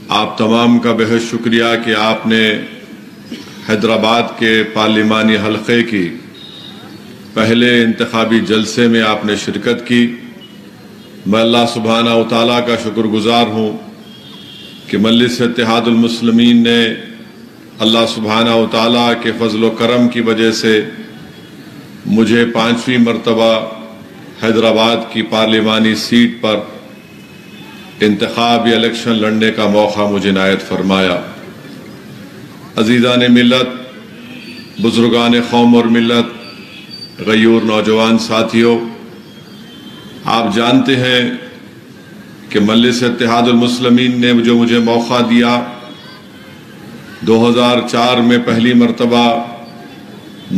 آپ تمام کا بہت شکریہ کہ آپ نے حیدرآباد کے پارلیمانی حلقے کی پہلے انتخابی جلسے میں آپ نے شرکت کی۔ میں اللہ سبحانہ و تعالیٰ کا شکر گزار ہوں کہ مجلس اتحاد المسلمین نے اللہ سبحانہ و تعالیٰ کے فضل و کرم کی وجہ سے مجھے 5ویں مرتبہ حیدرآباد کی پارلیمانی سیٹ پر انتخابی الیکشن لڑنے کا موقع مجھے عنایت فرمایا۔ عزیزان ملت، بزرگان قوم اور ملت، غیور نوجوان ساتھیوں، آپ جانتے ہیں کہ مجلس اتحاد المسلمین نے جو مجھے موقع دیا، 2004 میں پہلی مرتبہ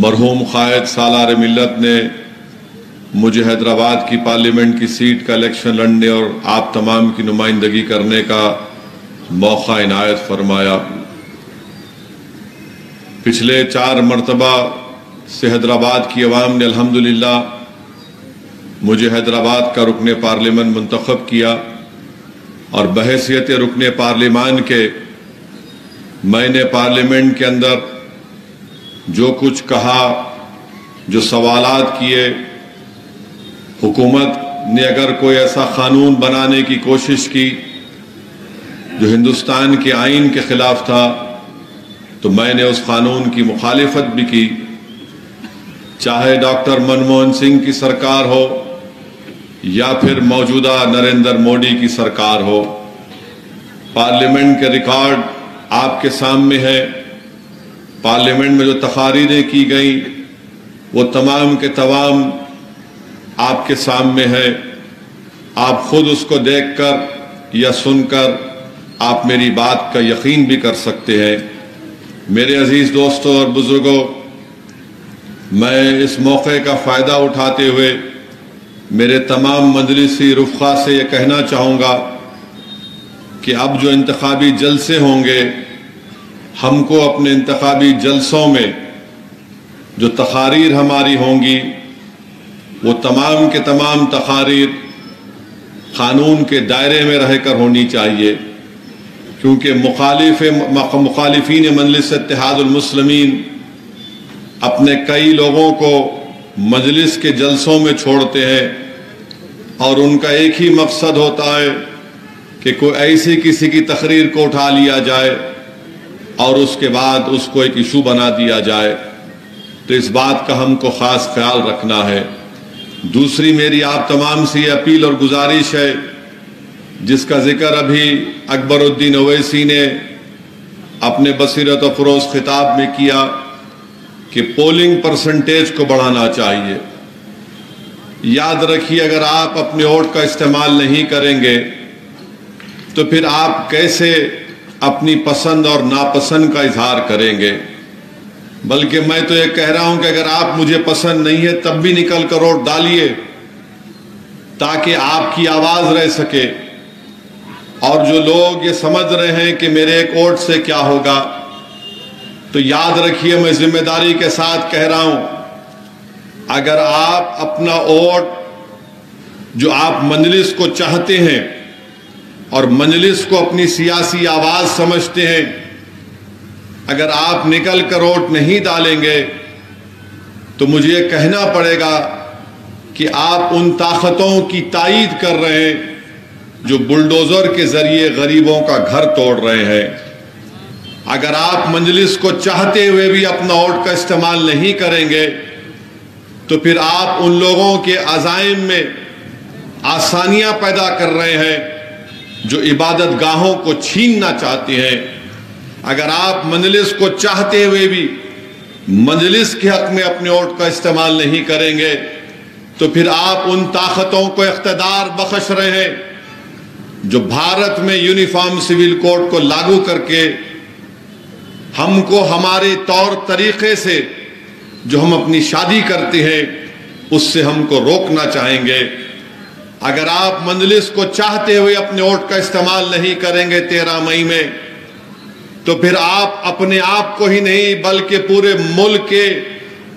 مرحوم قائد سالار ملت نے مجھے حیدرآباد کی پارلیمنٹ کی سیٹ کا الیکشن لڑنے اور آپ تمام کی نمائندگی کرنے کا موقع عنایت فرمایا۔ پچھلے 4 مرتبہ سے حیدرآباد کی عوام نے الحمدللہ مجھے حیدرآباد کا رکن پارلیمنٹ منتخب کیا، اور بحیثیت رکن پارلیمان کے میں نے پارلیمنٹ کے اندر جو کچھ کہا، جو سوالات کیے، حکومت نے اگر کوئی ایسا قانون بنانے کی کوشش کی جو ہندوستان کے آئین کے خلاف تھا تو میں نے اس قانون کی مخالفت بھی کی، چاہے ڈاکٹر منموہن سنگھ کی سرکار ہو یا پھر موجودہ نریندر مودی کی سرکار ہو۔ پارلیمنٹ کے ریکارڈ آپ کے سامنے ہے۔ پارلیمنٹ میں جو تقاریریں کی گئیں وہ تمام کے تمام آپ کے سامنے ہے۔ آپ خود اس کو دیکھ کر یا سن کر آپ میری بات کا یقین بھی کر سکتے ہیں۔ میرے عزیز دوستوں اور بزرگوں، میں اس موقع کا فائدہ اٹھاتے ہوئے میرے تمام مجلسی رفقا سے یہ کہنا چاہوں گا کہ اب جو انتخابی جلسے ہوں گے، ہم کو اپنے انتخابی جلسوں میں جو تقاریر ہماری ہوں گی وہ تمام کے تمام تقاریر قانون کے دائرے میں رہ کر ہونی چاہیے، کیونکہ مخالفین مجلس اتحاد المسلمین اپنے کئی لوگوں کو مجلس کے جلسوں میں چھوڑتے ہیں، اور ان کا ایک ہی مقصد ہوتا ہے کہ کوئی ایسی کسی کی تقریر کو اٹھا لیا جائے اور اس کے بعد اس کو ایک ایشو بنا دیا جائے۔ تو اس بات کا ہم کو خاص خیال رکھنا ہے۔ دوسری میری آپ تمام سے یہ اپیل اور گزارش ہے، جس کا ذکر ابھی اکبر الدین اویسی نے اپنے بصیرت افروز خطاب میں کیا کہ پولنگ پرسنٹیج کو بڑھانا چاہیے۔ یاد رکھیے، اگر آپ اپنے ووٹ کا استعمال نہیں کریں گے تو پھر آپ کیسے اپنی پسند اور ناپسند کا اظہار کریں گے؟ بلکہ میں تو یہ کہہ رہا ہوں کہ اگر آپ مجھے پسند نہیں ہے تب بھی نکل کر ووٹ ڈالیے، تاکہ آپ کی آواز رہ سکے۔ اور جو لوگ یہ سمجھ رہے ہیں کہ میرے ایک ووٹ سے کیا ہوگا، تو یاد رکھیے، میں ذمہ داری کے ساتھ کہہ رہا ہوں، اگر آپ اپنا ووٹ جو آپ مجلس کو چاہتے ہیں اور مجلس کو اپنی سیاسی آواز سمجھتے ہیں، اگر آپ نکل کر ووٹ نہیں ڈالیں گے تو مجھے یہ کہنا پڑے گا کہ آپ ان طاقتوں کی تائید کر رہے ہیں جو بلڈوزر کے ذریعے غریبوں کا گھر توڑ رہے ہیں۔ اگر آپ مجلس کو چاہتے ہوئے بھی اپنا ووٹ کا استعمال نہیں کریں گے تو پھر آپ ان لوگوں کے عزائم میں آسانیاں پیدا کر رہے ہیں جو عبادت گاہوں کو چھیننا چاہتے ہیں۔ اگر آپ مجلس کو چاہتے ہوئے بھی مجلس کے حق میں اپنے ووٹ کا استعمال نہیں کریں گے تو پھر آپ ان طاقتوں کو اقتدار بخش رہے ہیں جو بھارت میں یونیفارم سول کوڈ کو لاگو کر کے ہم کو ہمارے طور طریقے سے جو ہم اپنی شادی کرتے ہیں اس سے ہم کو روکنا چاہیں گے۔ اگر آپ مجلس کو چاہتے ہوئے اپنے ووٹ کا استعمال نہیں کریں گے 13 مئی میں تو پھر آپ اپنے آپ کو ہی نہیں بلکہ پورے ملک کے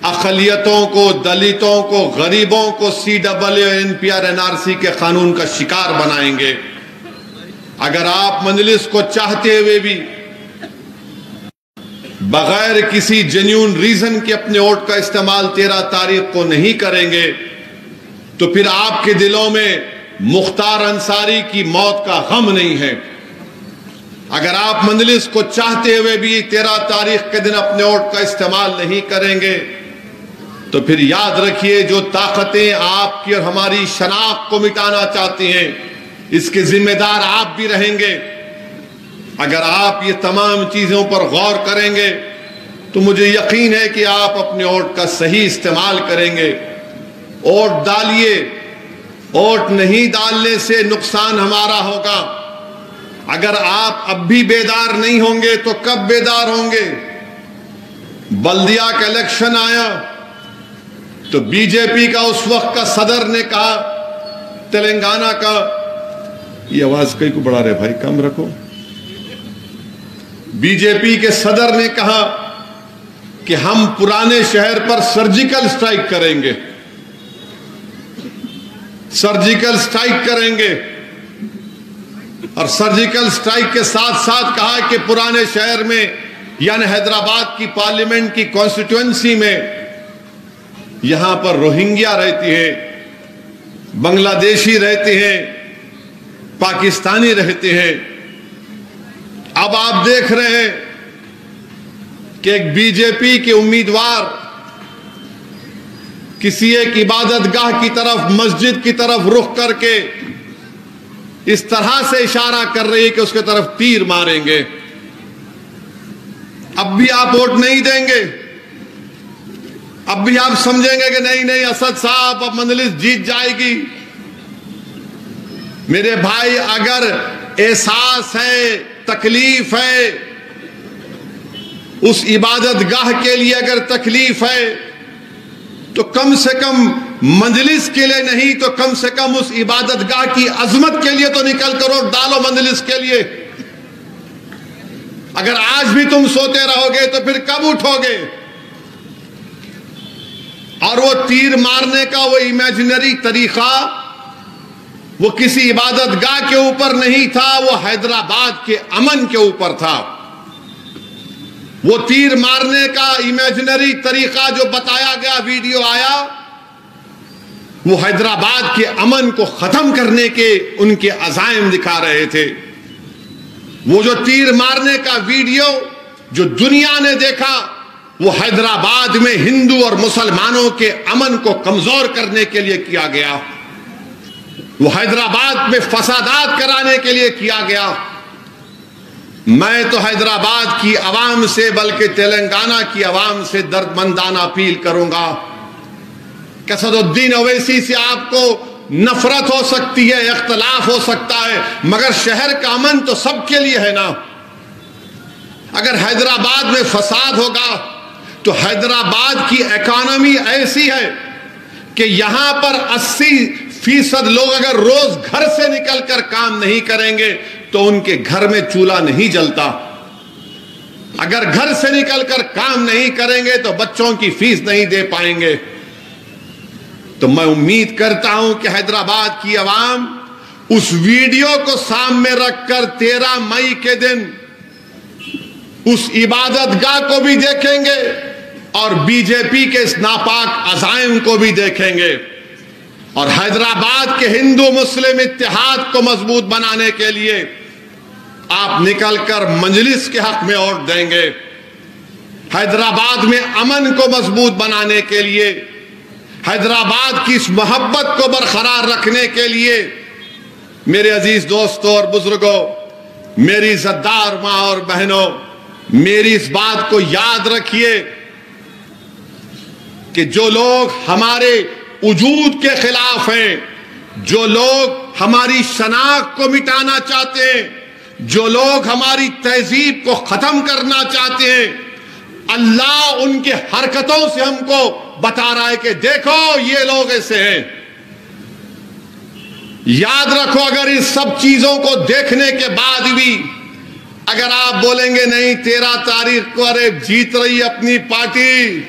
اقلیتوں کو، دلتوں کو، غریبوں کو CAA NPR NRC کے قانون کا شکار بنائیں گے۔ اگر آپ مجلس کو چاہتے ہوئے بھی بغیر کسی جینیون ریزن کے اپنے ووٹ کا استعمال 13 تاریخ کو نہیں کریں گے تو پھر آپ کے دلوں میں مختار انصاری کی موت کا غم نہیں ہے۔ اگر آپ مجلس کو چاہتے ہوئے بھی 13 تاریخ کے دن اپنے ووٹ کا استعمال نہیں کریں گے تو پھر یاد رکھیے جو طاقتیں آپ کی اور ہماری شناخت کو مٹانا چاہتی ہیں اس کے ذمہ دار آپ بھی رہیں گے۔ اگر آپ یہ تمام چیزوں پر غور کریں گے تو مجھے یقین ہے کہ آپ اپنے ووٹ کا صحیح استعمال کریں گے۔ ووٹ ڈالیے، ووٹ نہیں ڈالنے سے نقصان ہمارا ہوگا۔ اگر آپ اب بھی بیدار نہیں ہوں گے تو کب بیدار ہوں گے؟ بلدیہ کا الیکشن آیا تو بی جے پی کا اس وقت کا صدر نے کہا، تلنگانہ کا، یہ آواز کئی کو بڑھا رہے بھائی، کم رکھو۔ بی جے پی کے صدر نے کہا کہ ہم پرانے شہر پر سرجیکل سٹرائک کریں گے، سرجیکل سٹرائک کریں گے، اور سرجیکل سٹرائک کے ساتھ ساتھ کہا کہ پرانے شہر میں یعنی حیدرآباد کی پارلیمنٹ کی کانسٹیٹوئنسی میں یہاں پر روہنگیا رہتی ہیں، بنگلہ دیشی رہتے ہیں، پاکستانی رہتے ہیں۔ اب آپ دیکھ رہے ہیں کہ ایک بی جے پی کے امیدوار کسی ایک عبادت گاہ کی طرف، مسجد کی طرف رخ کر کے اس طرح سے اشارہ کر رہی ہے کہ اس کے طرف تیر ماریں گے۔ اب بھی آپ ووٹ نہیں دیں گے؟ اب بھی آپ سمجھیں گے کہ نہیں اسد صاحب اب مجلس جیت جائے گی؟ میرے بھائی، اگر احساس ہے، تکلیف ہے، اس عبادت گاہ کے لیے اگر تکلیف ہے تو کم سے کم مجلس کے لیے نہیں تو کم سے کم اس عبادت گاہ کی عظمت کے لیے تو نکل کر ووٹ ڈالو مجلس کے لیے۔ اگر آج بھی تم سوتے رہو گے تو پھر کب اٹھو گے؟ اور وہ تیر مارنے کا وہ امیجنری طریقہ وہ کسی عبادت گاہ کے اوپر نہیں تھا، وہ حیدرآباد کے امن کے اوپر تھا۔ وہ تیر مارنے کا امیجنری طریقہ جو بتایا گیا، ویڈیو آیا، وہ حیدرآباد کے امن کو ختم کرنے کے ان کے عزائم دکھا رہے تھے۔ وہ جو تیر مارنے کا ویڈیو جو دنیا نے دیکھا وہ حیدرآباد میں ہندو اور مسلمانوں کے امن کو کمزور کرنے کے لیے کیا گیا، وہ حیدرآباد میں فسادات کرانے کے لیے کیا گیا۔ میں تو حیدرآباد کی عوام سے بلکہ تلنگانہ کی عوام سے دردمندانہ اپیل کروں گا کہ اسد الدین اویسی سے آپ کو نفرت ہو سکتی ہے، اختلاف ہو سکتا ہے، مگر شہر کا امن تو سب کے لیے ہے نا۔ اگر حیدرآباد میں فساد ہوگا تو حیدرآباد کی اکانومی ایسی ہے کہ یہاں پر 80% لوگ اگر روز گھر سے نکل کر کام نہیں کریں گے تو ان کے گھر میں چولہا نہیں جلتا۔ اگر گھر سے نکل کر کام نہیں کریں گے تو بچوں کی فیس نہیں دے پائیں گے۔ تو میں امید کرتا ہوں کہ حیدرآباد کی عوام اس ویڈیو کو سامنے رکھ کر 13 مئی کے دن اس عبادت گاہ کو بھی دیکھیں گے اور بی جے پی کے اس ناپاک عزائم کو بھی دیکھیں گے، اور حیدرآباد کے ہندو مسلم اتحاد کو مضبوط بنانے کے لیے آپ نکل کر مجلس کے حق میں ووٹ دیں گے۔ حیدرآباد میں امن کو مضبوط بنانے کے لیے، حیدرآباد کی اس محبت کو برقرار رکھنے کے لیے میرے عزیز دوستوں اور بزرگوں، میری عزتدار ماں اور بہنوں، میری اس بات کو یاد رکھیے کہ جو لوگ ہمارے وجود کے خلاف ہیں، جو لوگ ہماری شناخت کو مٹانا چاہتے ہیں، جو لوگ ہماری تہذیب کو ختم کرنا چاہتے ہیں، اللہ ان کے حرکتوں سے ہم کو بتا رہا ہے کہ دیکھو یہ لوگ ایسے ہیں۔ یاد رکھو، اگر اس سب چیزوں کو دیکھنے کے بعد بھی اگر آپ بولیں گے نہیں 13 تاریخ کو ارے جیت رہی اپنی پارٹی،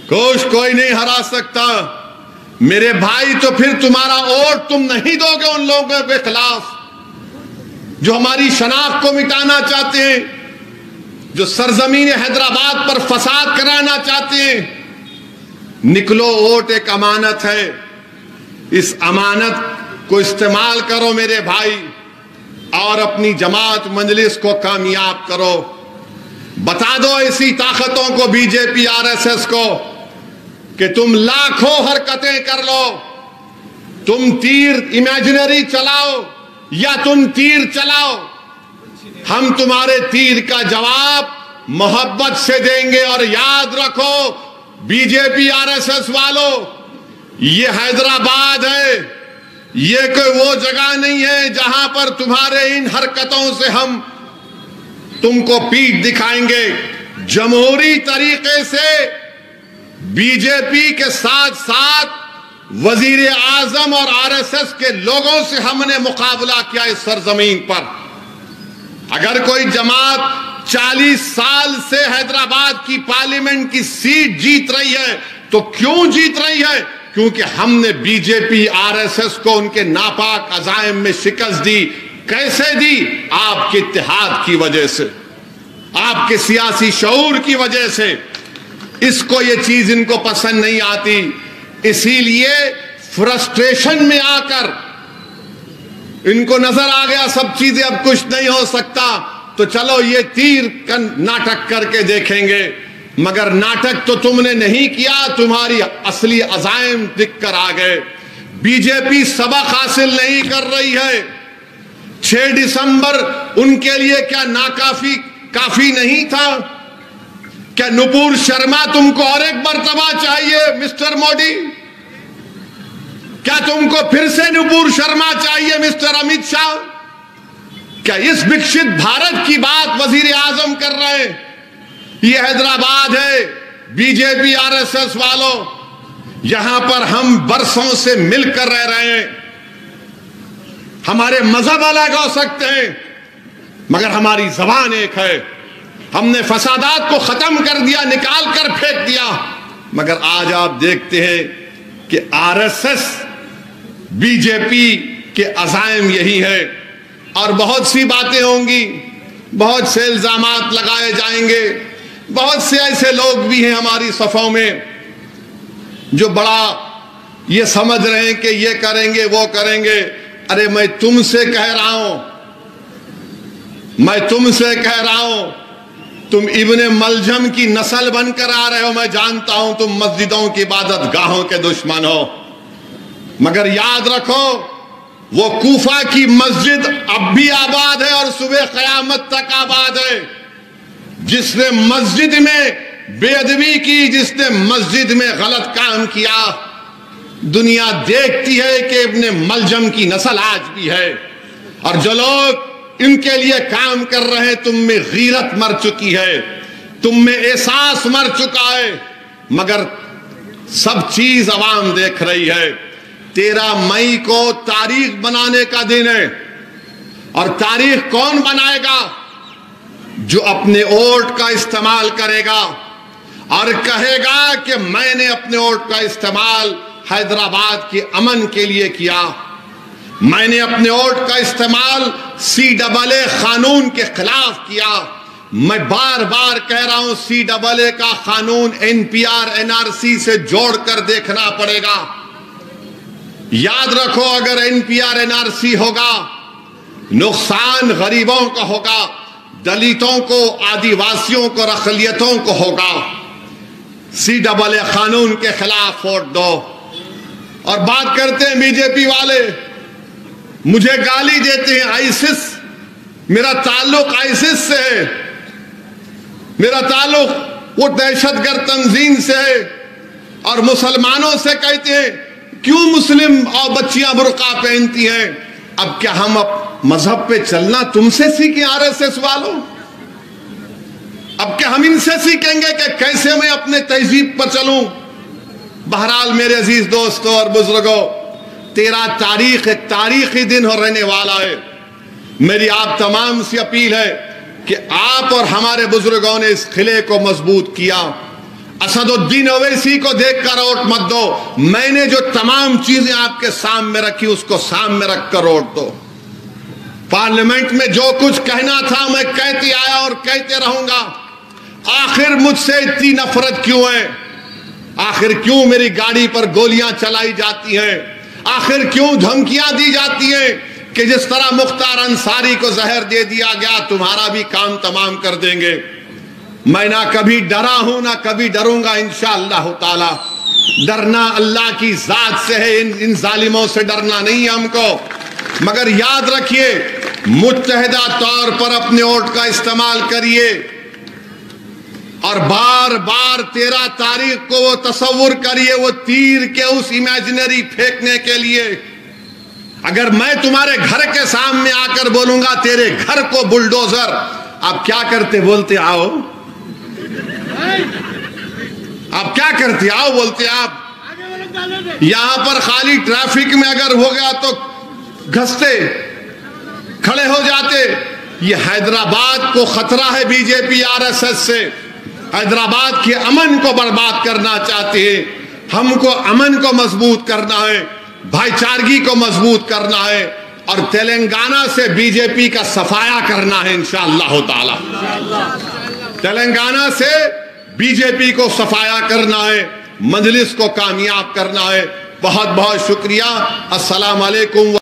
کوئی نہیں ہرا سکتا، میرے بھائی تو پھر تمہارا ووٹ تم نہیں دو گے ان لوگوں کے خلاف۔ جو ہماری شناخت کو مٹانا چاہتے ہیں، جو سرزمین حیدرآباد پر فساد کرانا چاہتے ہیں، نکلو، ووٹ ایک امانت ہے، اس امانت کو استعمال کرو میرے بھائی، اور اپنی جماعت مجلس کو کامیاب کرو۔ بتا دو ایسی طاقتوں کو، be J P, are S S کو، کہ تم لاکھوں حرکتیں کر لو، تم تیر امیجنری چلاؤ یا تم تیر چلاؤ، ہم تمہارے تیر کا جواب محبت سے دیں گے۔ اور یاد رکھو be J P, are S S والو، یہ حیدرآباد ہے، یہ کوئی وہ جگہ نہیں ہے جہاں پر تمہارے ان حرکتوں سے ہم تم کو پیٹھ دکھائیں گے۔ جمہوری طریقے سے بی جے پی کے ساتھ ساتھ وزیر اعظم اور آر ایس ایس کے لوگوں سے ہم نے مقابلہ کیا اس سرزمین پر۔ اگر کوئی جماعت 40 سال سے حیدرآباد کی پارلیمنٹ کی سیٹ جیت رہی ہے تو کیوں جیت رہی ہے؟ کیونکہ ہم نے be J P, are S S کو ان کے ناپاک عزائم میں شکست دی۔ کیسے دی؟ آپ کے اتحاد کی وجہ سے، آپ کے سیاسی شعور کی وجہ سے۔ اس کو یہ چیز ان کو پسند نہیں آتی، اسی لیے فرسٹریشن میں آ کر ان کو نظر آ گیا سب چیزیں اب کچھ نہیں ہو سکتا، تو چلو یہ تیر کا ناٹک کر کے دیکھیں گے۔ مگر ناٹک تو تم نے نہیں کیا، تمہاری اصلی عزائم دکھ کر آ گئے۔ بی جے پی سبق حاصل نہیں کر رہی ہے۔ 6 دسمبر ان کے لیے کیا کافی نہیں تھا؟ کیا نپور شرما تم کو اور ایک مرتبہ چاہیے مسٹر مودی؟ کیا تم کو پھر سے نپور شرما چاہیے مسٹر امیت شاہ؟ کیا اس وکست بھارت کی بات وزیر اعظم کر رہے ہیں؟ یہ حیدرآباد ہے، be J P, are S S والوں، یہاں پر ہم برسوں سے مل کر رہ رہے ہیں۔ ہمارے مذہب الگ ہو سکتے ہیں مگر ہماری زبان ایک ہے۔ ہم نے فسادات کو ختم کر دیا، نکال کر پھینک دیا، مگر آج آپ دیکھتے ہیں کہ R S S, B J P کے عزائم یہی ہے۔ اور بہت سی باتیں ہوں گی، بہت سے الزامات لگائے جائیں گے، بہت سے ایسے لوگ بھی ہیں ہماری صفوں میں جو بڑا یہ سمجھ رہے ہیں کہ یہ کریں گے وہ کریں گے۔ ارے میں تم سے کہہ رہا ہوں، تم ابن ملجم کی نسل بن کر آ رہے ہو۔ میں جانتا ہوں تم مسجدوں کی عبادت گاہوں کے دشمن ہو، مگر یاد رکھو وہ کوفہ کی مسجد اب بھی آباد ہے اور صبح قیامت تک آباد ہے۔ جس نے مسجد میں بے ادبی کی، جس نے مسجد میں غلط کام کیا، دنیا دیکھتی ہے کہ ابن ملجم کی نسل آج بھی ہے۔ اور جو لوگ ان کے لیے کام کر رہے ہیں، تم میں غیرت مر چکی ہے، تم میں احساس مر چکا ہے، مگر سب چیز عوام دیکھ رہی ہے۔ 13 مئی کو تاریخ بنانے کا دن ہے، اور تاریخ کون بنائے گا؟ جو اپنے ووٹ کا استعمال کرے گا اور کہے گا کہ میں نے اپنے ووٹ کا استعمال حیدرآباد کے امن کے لیے کیا، میں نے اپنے ووٹ کا استعمال CAA قانون کے خلاف کیا۔ میں بار بار کہہ رہا ہوں CAA کا قانون NPR NRC سے جوڑ کر دیکھنا پڑے گا۔ یاد رکھو اگر NPR NRC ہوگا، نقصان غریبوں کا ہوگا، دلتوں کو، آدیواسیوں کو، اقلیتوں کو ہوگا۔ CAA قانون کے خلاف ووٹ دو۔ اور بات کرتے ہیں بی جے پی والے، مجھے گالی دیتے ہیں آئیسس، میرا تعلق آئیسس سے ہے، میرا تعلق وہ دہشت گرد تنظیم سے ہے، اور مسلمانوں سے کہتے ہیں کیوں مسلم اور بچیاں برقع پہنتی ہیں؟ اب کیا ہم مذہب پہ چلنا تم سے سیکھیں آر ایس ایس والوں؟ اب کیا ہم ان سے سیکھیں گے کہ کیسے میں اپنے تہذیب پر چلوں؟ بہرحال میرے عزیز دوستوں اور بزرگوں، 13 تاریخ ایک تاریخی دن ہو رہنے والا ہے۔ میری آپ تمام سے اپیل ہے کہ آپ اور ہمارے بزرگوں نے اس قلعے کو مضبوط کیا۔ اسد الدین اویسی کو دیکھ کر ووٹ مت دو، میں نے جو تمام چیزیں آپ کے سامنے رکھی اس کو سامنے رکھ کر ووٹ دو۔ پارلیمنٹ میں جو کچھ کہنا تھا میں کہتے آیا اور کہتے رہوں گا. آخر مجھ سے اتنی نفرت کیوں ہے؟ آخر کیوں میری گاڑی پر گولیاں چلائی جاتی ہیں؟ آخر کیوں دھمکیاں دی جاتی ہیں کہ جس طرح مختار انصاری کو زہر دے دیا گیا تمہارا بھی کام تمام کر دیں گے؟ میں نہ کبھی ڈرا ہوں نہ کبھی ڈروں گا انشاءاللہ تعالی. ڈرنا اللہ کی ذات سے ہے، ان ظالموں سے ڈرنا نہیں ہم کو. مگر یاد رکھیے، متحدہ طور پر اپنے ووٹ کا استعمال کریے اور بار بار 13 تاریخ کو وہ تصور کریے وہ تیر کے اس امیجنری پھینکنے کے لیے. اگر میں تمہارے گھر کے سامنے آ کر بولوں گا تیرے گھر کو بلڈوزر، آپ کیا کرتے؟ بولتے آؤ. آپ کیا کرتے؟ آؤ بولتے. آپ یہاں پر خالی ٹریفک میں اگر ہو گیا تو گھستے کھڑے ہو جاتے. یہ حیدرآباد کو خطرہ ہے be J P R S S سے. حیدرآباد کے امن کو برباد کرنا چاہتے ہیں. ہم کو امن کو مضبوط کرنا ہے، بھائی چارگی کو مضبوط کرنا ہے اور تلنگانہ سے بی جے پی کا صفایا کرنا ہے انشاءاللہ تعالی. تلنگانہ سے بی جے پی کو صفایا کرنا ہے، مجلس کو کامیاب کرنا ہے. بہت بہت شکریہ. السلام علیکم.